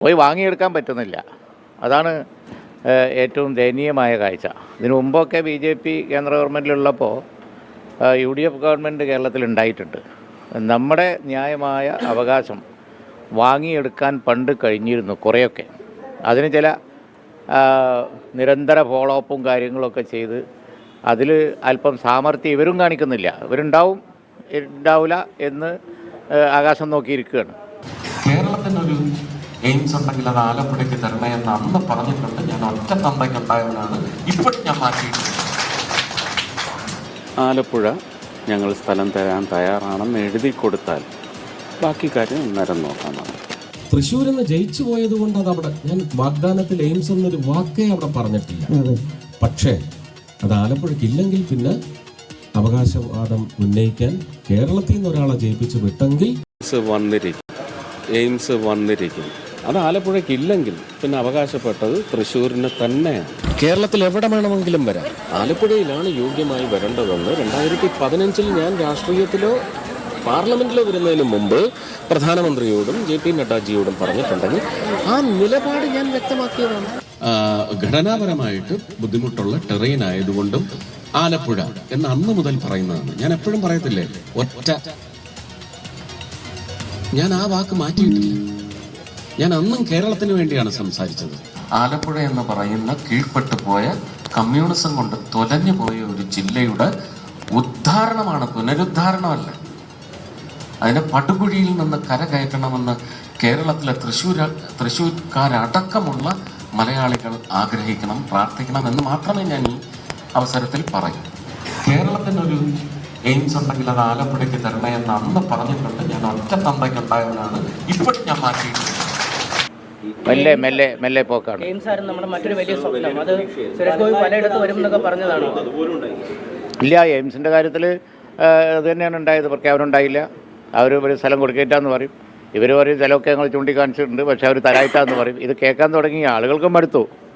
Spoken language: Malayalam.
പോയി വാങ്ങിയെടുക്കാൻ പറ്റുന്നില്ല. അതാണ് ഏറ്റവും ദയനീയമായ കാഴ്ച. ഇതിനു മുമ്പൊക്കെ BJP കേന്ദ്ര ഗവൺമെൻറ്റിലുള്ളപ്പോൾ UDF ഗവൺമെൻറ് കേരളത്തിലുണ്ടായിട്ടുണ്ട്. നമ്മുടെ ന്യായമായ അവകാശം വാങ്ങിയെടുക്കാൻ പണ്ട് കഴിഞ്ഞിരുന്നു കുറേയൊക്കെ. അതിന് ചില നിരന്തര ഫോളോ അപ്പും കാര്യങ്ങളൊക്കെ ചെയ്ത് അതിൽ അല്പം സാമർത്ഥ്യം ഇവരും കാണിക്കുന്നില്ല. ഉണ്ടാവില്ല എന്ന് ആകാശം നോക്കിയിരിക്കുകയാണ്. കേരളത്തിനൊരു എയിംസ് ഉണ്ടെങ്കിൽ അത് ആലപ്പുഴയ്ക്ക് തരണേ എന്ന് അന്ന് പറഞ്ഞിട്ടുണ്ട്. ഞാൻ ഒറ്റ തന്തയ്ക്കുണ്ടായവനാണ്. ഇപ്പോഴും ഞാൻ മാറ്റിയിട്ടുണ്ട്. ആലപ്പുഴ ഞങ്ങൾ സ്ഥലം തരാൻ തയ്യാറാണെന്ന് എഴുതി കൊടുത്താൽ ബാക്കി കാര്യം അന്നേരം നോക്കാമെന്നാണ്. തൃശ്ശൂരിൽ നിന്ന് ജയിച്ചു പോയത് കൊണ്ട് അതവിടെ ഞാൻ വാഗ്ദാനത്തിൽ എയിംസ് എന്നൊരു വാക്കേ അവിടെ പറഞ്ഞിട്ടില്ല. പക്ഷേ അത് ആലപ്പുഴയ്ക്ക് ഇല്ലെങ്കിൽ പിന്നെ അവകാശവാദം ഉന്നയിക്കാൻ കേരളത്തിൽ നിന്ന് ഒരാളെ ജയിപ്പിച്ച് വിട്ടെങ്കിൽ എയിംസ് വന്നിരിക്കും. അത് ആലപ്പുഴയ്ക്ക് ഇല്ലെങ്കിൽ പിന്നെ അവകാശപ്പെട്ടത് തൃശ്ശൂരിന് തന്നെയാണ്. കേരളത്തിൽ എവിടെ വേണമെങ്കിലും വരാം. ആലപ്പുഴയിലാണ് യോഗ്യമായി വരേണ്ടതെന്ന് 2015 ഞാൻ രാഷ്ട്രീയത്തിലോ പാർലമെന്റിലോ വരുന്നതിന് മുമ്പ് പ്രധാനമന്ത്രിയോടും JP നഡ്ഡാജിയോടും പറഞ്ഞിട്ടുണ്ടെങ്കിൽ ആ നിലപാട് ഞാൻ വ്യക്തമാക്കിയതാണ്. ഘടനാപരമായിട്ട് ബുദ്ധിമുട്ടുള്ള ടെറൈൻ ആയതുകൊണ്ടും ആലപ്പുഴ എന്ന് അന്ന് മുതൽ പറയുന്നതാണ്. ഞാൻ എപ്പോഴും പറയത്തില്ലേ, ഞാൻ ആ വാക്ക് മാറ്റിയിട്ടില്ല. ഞാൻ അന്നും കേരളത്തിന് വേണ്ടിയാണ് സംസാരിച്ചത്. ആലപ്പുഴ എന്ന് പറയുന്ന കീഴ്പ്പെട്ടു പോയ കമ്മ്യൂണിസം കൊണ്ട് തൊലഞ്ഞു പോയ ഒരു ജില്ലയുടെ ഉദ്ധാരണമാണ്, പുനരുദ്ധാരണമല്ല. അതിനെ പടുകുഴിയിൽ നിന്ന് കരകയറ്റണമെന്ന് കേരളത്തിലെ തൃശ്ശൂർക്കാരടക്കമുള്ള മലയാളികൾ ആഗ്രഹിക്കണം, പ്രാർത്ഥിക്കണം എന്ന് മാത്രമേ ഞാൻ ഈ അവസരത്തിൽ പറയൂ. കേരളത്തിനൊരു എയിംസ് ഉണ്ടെങ്കിൽ അത് ആലപ്പുഴയ്ക്ക് തരണേ എന്ന് അന്ന് പറഞ്ഞിട്ടുണ്ട്. ഞാൻ ഒറ്റ തന്തയ്ക്കുണ്ടായവനാണ്. ഇപ്പോഴും ഞാൻ മാറ്റിയിട്ടുണ്ട്. മെല്ലെ പോക്കാണ്. നമ്മുടെ മറ്റൊരു വലിയ സ്വപ്നം അത് സുരേഷ് ഗോപി പലയിടത്ത് വരും എന്നൊക്കെ പറഞ്ഞതാണോ? ഇല്ല, എയിംസിൻ്റെ കാര്യത്തിൽ അത് തന്നെയാണ് ഉണ്ടായത്. പ്രഖ്യാപനം ഉണ്ടായില്ല. അവർ ഒരു സ്ഥലം കൊടുക്കേറ്റാന്ന് പറയും, ഇവർ പറയും സ്ഥലമൊക്കെ ഞങ്ങൾ ചൂണ്ടിക്കാണിച്ചിട്ടുണ്ട്, പക്ഷേ അവർ തരായിട്ടാന്ന് പറയും. ഇത് കേൾക്കാൻ തുടങ്ങി ആളുകൾക്കും മടുത്തു.